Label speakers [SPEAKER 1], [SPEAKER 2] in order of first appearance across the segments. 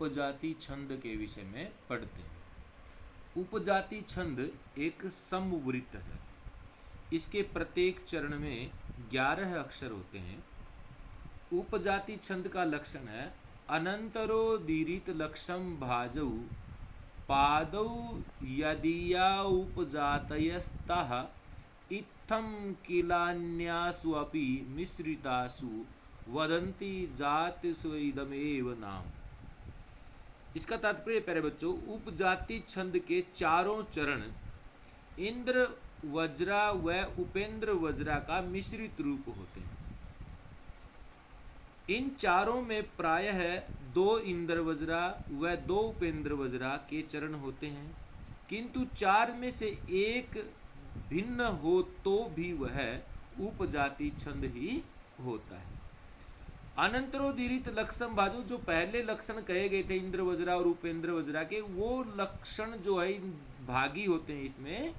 [SPEAKER 1] उपजाति छंद के विषय में पढ़ते हैं। उपजाति छंद एक समवृत्त है। इसके प्रत्येक चरण में 11 अक्षर होते हैं। उपजाति छंद का लक्षण है अनंतरोदीरित लक्षम भाजौ पादौ यदीया उपजातयस्तः इत्थं किलान्यासु अपि मिश्रितासु वदन्ति जातिषु इदमेव नाम। इसका तात्पर्य प्यारे बच्चों, उपजाति छंद के चारों चरण इंद्र वज्रा व उपेंद्र वज्रा का मिश्रित रूप होते हैं। इन चारों में प्रायः 2 इंद्र वज्रा व 2 उपेंद्र वज्रा के चरण होते हैं, किंतु 4 में से एक भिन्न हो तो भी वह उपजाति छंद ही होता है। अनंतरोदीरित लक्षण भाजो, जो पहले लक्षण कहे गए थे इंद्र वज्रा और उपेंद्र वज्रा के, वो लक्षण जो है भागी होते हैं इसमें,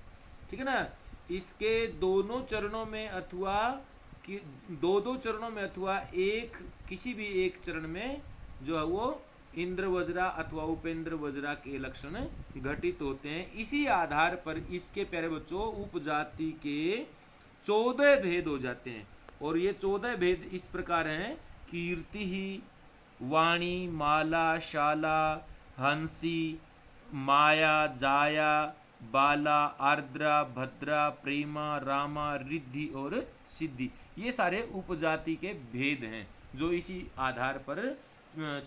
[SPEAKER 1] ठीक है ना। इसके दोनों चरणों में अथवा कि दो चरणों में अथवा एक किसी भी एक चरण में जो है वो इंद्र वज्रा अथवा उपेंद्र वज्रा के लक्षण घटित होते हैं। इसी आधार पर इसके प्यारे बच्चों उपजाति के 14 भेद हो जाते हैं। और ये 14 भेद इस प्रकार हैं: कीर्ति, वाणी, माला, शाला, हंसी, माया, जाया, बाला, आर्द्रा, भद्रा, प्रेमा, रामा, रिद्धि और सिद्धि। ये सारे उपजाति के भेद हैं जो इसी आधार पर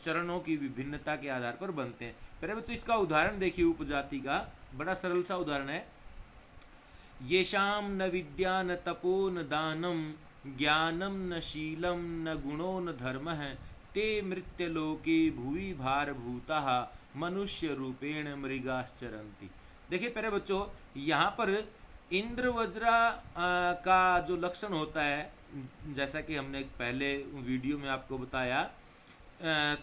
[SPEAKER 1] चरणों की विभिन्नता के आधार पर बनते हैं। पहले बच्चों इसका उदाहरण देखिए उपजाति का, बड़ा सरल सा उदाहरण है। येषाम न विद्या न तपो न दानम ज्ञानम न शीलम न गुणो न धर्मः ते मृत्युलोके भुवि भारभूताः मनुष्य रूपेण मृगाश्चरन्ति। देखिए प्यारे बच्चों, यहाँ पर इंद्र वज्रा का जो लक्षण होता है, जैसा कि हमने पहले वीडियो में आपको बताया,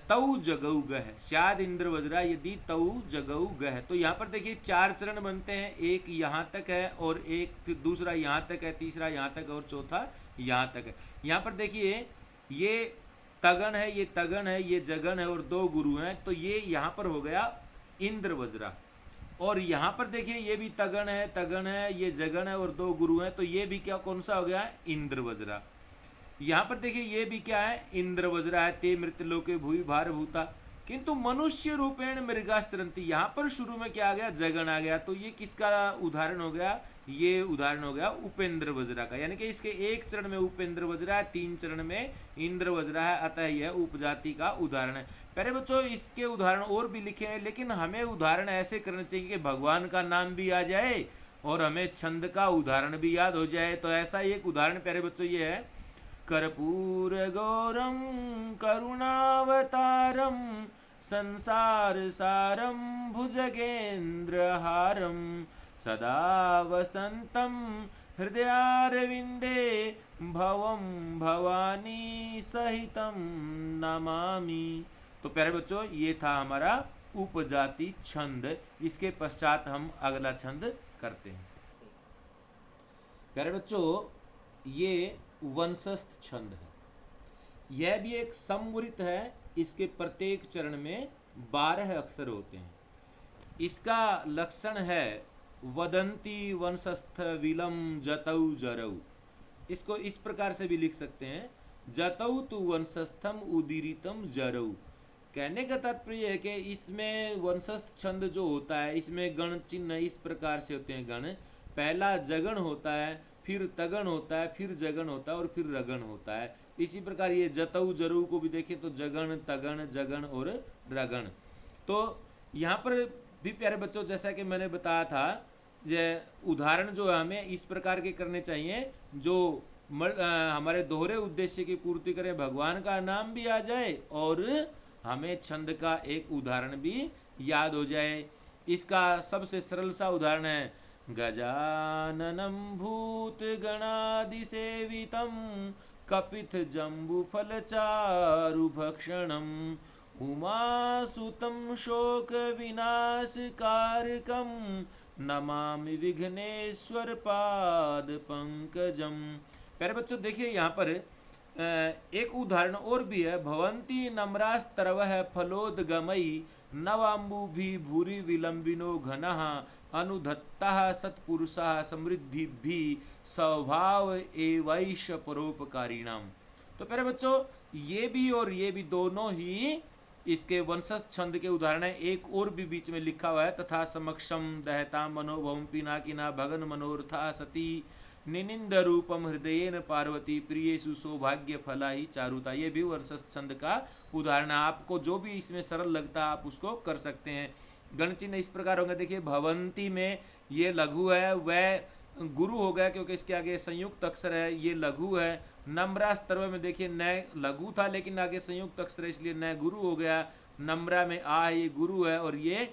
[SPEAKER 1] तौ जगऊ गह, शायद इंद्र वज्रा यदि तौ जगऊ गह, तो यहाँ पर देखिए 4 चरण बनते हैं। एक यहाँ तक है और एक फिर दूसरा यहाँ तक है, तीसरा यहाँ तक और चौथा यहाँ तक है। यहाँ पर देखिए ये तगन है, ये तगन है, ये जगन है और 2 गुरु हैं, तो ये यहाँ पर हो गया इंद्र वज्रा। और यहाँ पर देखिए ये भी तगन है, ये जगन है और 2 गुरु हैं, तो ये भी क्या कौन सा हो गया? इंद्र वज्रा। यहाँ पर देखिए ये भी क्या है? इंद्र वज्रा है। ते मृत्युलोके भुवि भारभूता, किंतु मनुष्य रूपेण मृगाश्चरन्ति, यहाँ पर शुरू में क्या आ गया? जगन आ गया। तो ये किसका उदाहरण हो गया? ये उदाहरण हो गया उपेंद्र वज्रा का। यानी कि इसके एक चरण में उपेंद्र वज्रा है, 3 चरण में इंद्र वज्रा है, अतः यह उपजाति का उदाहरण है। पहले बच्चों इसके उदाहरण और भी लिखे हैं, लेकिन हमें उदाहरण ऐसे करने चाहिए कि भगवान का नाम भी आ जाए और हमें छंद का उदाहरण भी याद हो जाए। तो ऐसा एक उदाहरण प्यारे बच्चों ये है: कर्पूर गौरम करुणावतारम संसार सारम भुजगेन्द्रहारम सदा वसंतम हृदयारविंदे भवम भवानी सहितम नमामि। तो प्यारे बच्चों ये था हमारा उपजाति छंद। इसके पश्चात हम अगला छंद करते हैं। प्यारे बच्चों ये वंशस्थ छंद है। यह भी एक समवृत्त है। इसके प्रत्येक चरण में 12 अक्षर होते हैं। इसका लक्षण है वदंती वंशस्थ विलम जतौ जरौ। इसको इस प्रकार से भी लिख सकते हैं: जतौ तु वंशस्थम उदीरितम जरौ। कहने का तात्पर्य है कि इसमें वंशस्थ छंद जो होता है, इसमें गण चिन्ह इस प्रकार से होते हैं। गण पहला जगण होता है, फिर तगण होता है, फिर जगण होता है और फिर रगण होता है। इसी प्रकार ये जतऊ जरू को भी देखें तो जगण, तगण, जगण और रगण। तो यहाँ पर भी प्यारे बच्चों जैसा कि मैंने बताया था, ये उदाहरण जो है हमें इस प्रकार के करने चाहिए जो हमारे दोहरे उद्देश्य की पूर्ति करें, भगवान का नाम भी आ जाए और हमें छंद का एक उदाहरण भी याद हो जाए। इसका सबसे सरल सा उदाहरण है: गजाननं भूतगणादिसेवितं कपितजम्बुफलचारुभक्षणं उमासुतं शोकविनाशकारकं नमामि विघ्नेश्वर पादपंकजम। प्यारे बच्चों देखिए यहाँ पर एक उदाहरण और भी है। भवंती नम्रास्तरवः फलोदगमयी नवाम्बुभि भूरि विलंबिनो घनः अनुधत्तः सत्पुरुषः समृद्धिभिः स्वभाव एवैष परोपकारिणाम। तो प्यारे बच्चों, ये भी और ये भी दोनों ही इसके वंशज छंद के उदाहरण है। एक और भी बीच में लिखा हुआ है, तथा समक्षम दहता मनोभवम पिनाकिना भगन मनोरथा सती निनिंद रूपम हृदयेन पार्वती प्रियेषु सौभाग्य फला ही चारुता। ये भी वंशज छंद का उदाहरण है। आपको जो भी इसमें सरल लगता है आप उसको कर सकते हैं। गण चिन्ह इस प्रकार होंगे। देखिए भवंती में ये लघु है, वह गुरु हो गया क्योंकि इसके आगे संयुक्त अक्षर है, ये लघु है। नम्रा स्तर्व में देखिए न लघु था लेकिन आगे संयुक्त अक्षर है इसलिए न गुरु हो गया। नम्रा में आ है, ये गुरु है, और ये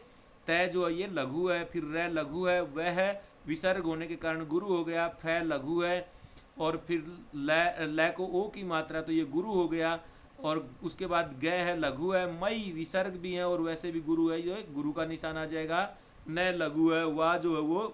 [SPEAKER 1] तय जो है ये लघु है। फिर र लघु है, वह विसर्ग होने के कारण गुरु हो गया। फ लघु है, और फिर ल को ओ की मात्रा तो ये गुरु हो गया। और उसके बाद ग है, लघु है। मई विसर्ग भी है और वैसे भी गुरु है, जो गुरु का निशान आ जाएगा। न लघु है, वा जो है वो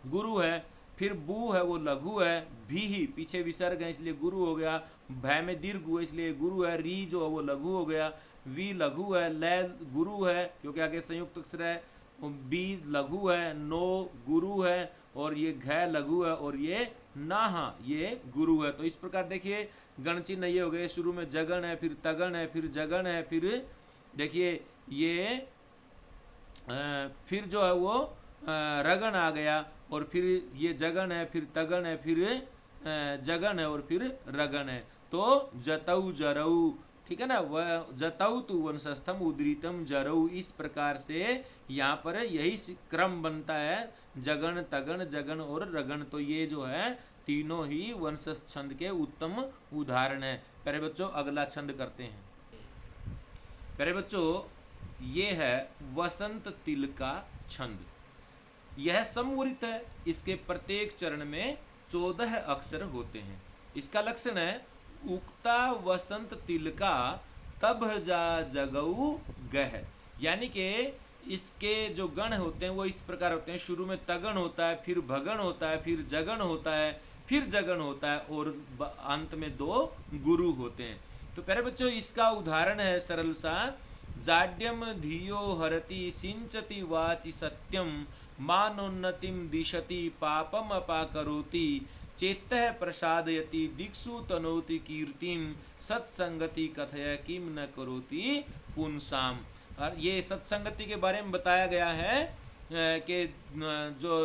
[SPEAKER 1] गुरु है। फिर बू है, वो लघु है। भी ही पीछे विसर्ग है इसलिए गुरु हो गया। भय में दीर्घ हुआ इसलिए गुरु है। री जो है वो लघु हो गया। वी लघु है। ल गुरु है क्योंकि आगे संयुक्त अक्षर है। बी लघु है। नो गुरु है, और ये घ लघु है, और ये नाहा ये गुरु है। तो इस प्रकार देखिए गण चिन्ह ये हो गए। शुरू में जगन है, फिर तगन है, फिर जगन है, फिर देखिए ये फिर जो है वो रगन आ गया, और फिर ये जगन है, फिर तगन है, फिर जगन है, और फिर रगन है। तो जतऊ जरऊ, ठीक है ना। वह जतऊ तु वंशस्थम उदृतम जरऊ, इस प्रकार से यहाँ पर यही क्रम बनता है। जगन तगन जगन और रगन, तो ये जो है तीनों ही वंशस्थ छंद के उत्तम उदाहरण है। प्यारे बच्चों अगला छंद करते हैं। प्यारे बच्चों ये है वसंत तिल का छंद। यह समवृत है। इसके प्रत्येक चरण में 14 अक्षर होते हैं। इसका लक्षण है उक्ता वसंत तिल का तब जा जगऊ गह, यानी कि इसके जो गण होते हैं वो इस प्रकार होते हैं। शुरू में तगण होता है, फिर भगण होता है, फिर जगण होता है, फिर जगण होता है, और अंत में 2 गुरु होते हैं। तो प्यारे बच्चों इसका उदाहरण है सरल सा। जाड्यम धियो हरति सिंचति वाचि सत्यम मानोन्नतिम दिशति पापम अपाकरोति चेतः प्रसादयति दिक्षु तनोति कीर्तिम सत्संगति कथय किम न करोति पुंसाम। और ये सत्संगति के बारे में बताया गया है कि जो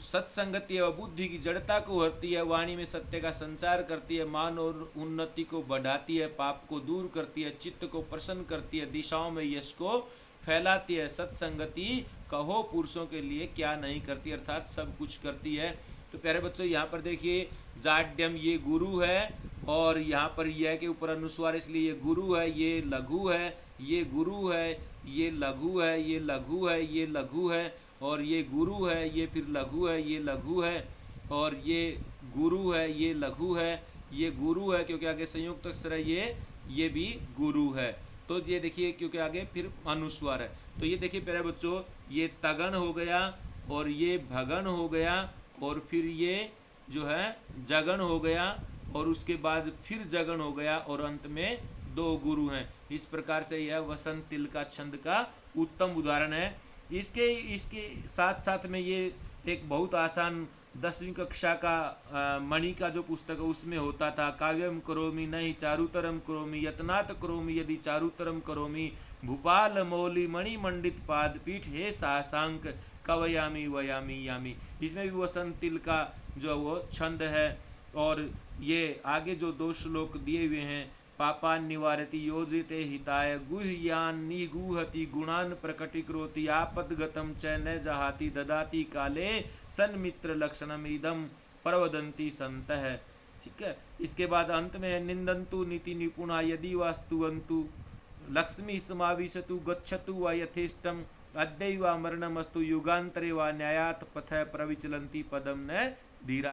[SPEAKER 1] सत्संगति है वह बुद्धि की जड़ता को हरती है, वाणी में सत्य का संचार करती है, मान और उन्नति को बढ़ाती है, पाप को दूर करती है, चित्त को प्रसन्न करती है, दिशाओं में यश को फैलाती है। सत्संगति कहो पुरुषों के लिए क्या नहीं करती, अर्थात सब कुछ करती है। तो प्यारे बच्चों यहाँ पर देखिए जाड्यम ये गुरु है, और यहाँ पर यह के ऊपर अनुस्वार इसलिए ये गुरु है। ये लघु है, ये गुरु है, ये लघु है, ये लघु है, ये लघु है, और ये गुरु है, ये फिर लघु है, ये लघु है, और ये गुरु है, ये लघु है, ये गुरु है क्योंकि आगे संयुक्त अक्षर है, ये भी गुरु है। तो ये देखिए क्योंकि आगे फिर अनुस्वार है। तो ये देखिए प्यारे बच्चों ये तगन हो गया, और ये भगन हो गया, और फिर ये जो है जगन हो गया, और उसके बाद फिर जगन हो गया, और अंत में 2 गुरु हैं। इस प्रकार से यह वसंत तिल का छंद का उत्तम उदाहरण है। इसके साथ साथ में ये एक बहुत आसान 10वीं कक्षा का मणि का जो पुस्तक है उसमें होता था। काव्यम करोमि नहीं चारुतरम करोमि यत्नात् करोमि यदि चारुतरम करोमि भूपाल मौली मणि मंडित पादपीठ हे सासांक कवयामी वयामी यामी। इसमें भी वसंत तिल का जो वो छंद है। और ये आगे जो 2 श्लोक दिए हुए हैं, पापान निवारति योजिते हिताय गुह्यान निगूहति गुणान प्रकटीकरोति आपदगतम च न जहाति ददाति काले सन्मित्र लक्षणम इदम प्रवदन्ति संतः। ठीक है। इसके बाद अंत में निंदन्तु नीति निपुणा यदि वास्तुवन्तु लक्ष्मी समाविशतु गच्छतु वा यथेष्टम अद्यैव मरणमस्तु युगान्तरे वा न्यायात् पथ प्रविचलन्ति पदम न धीरा।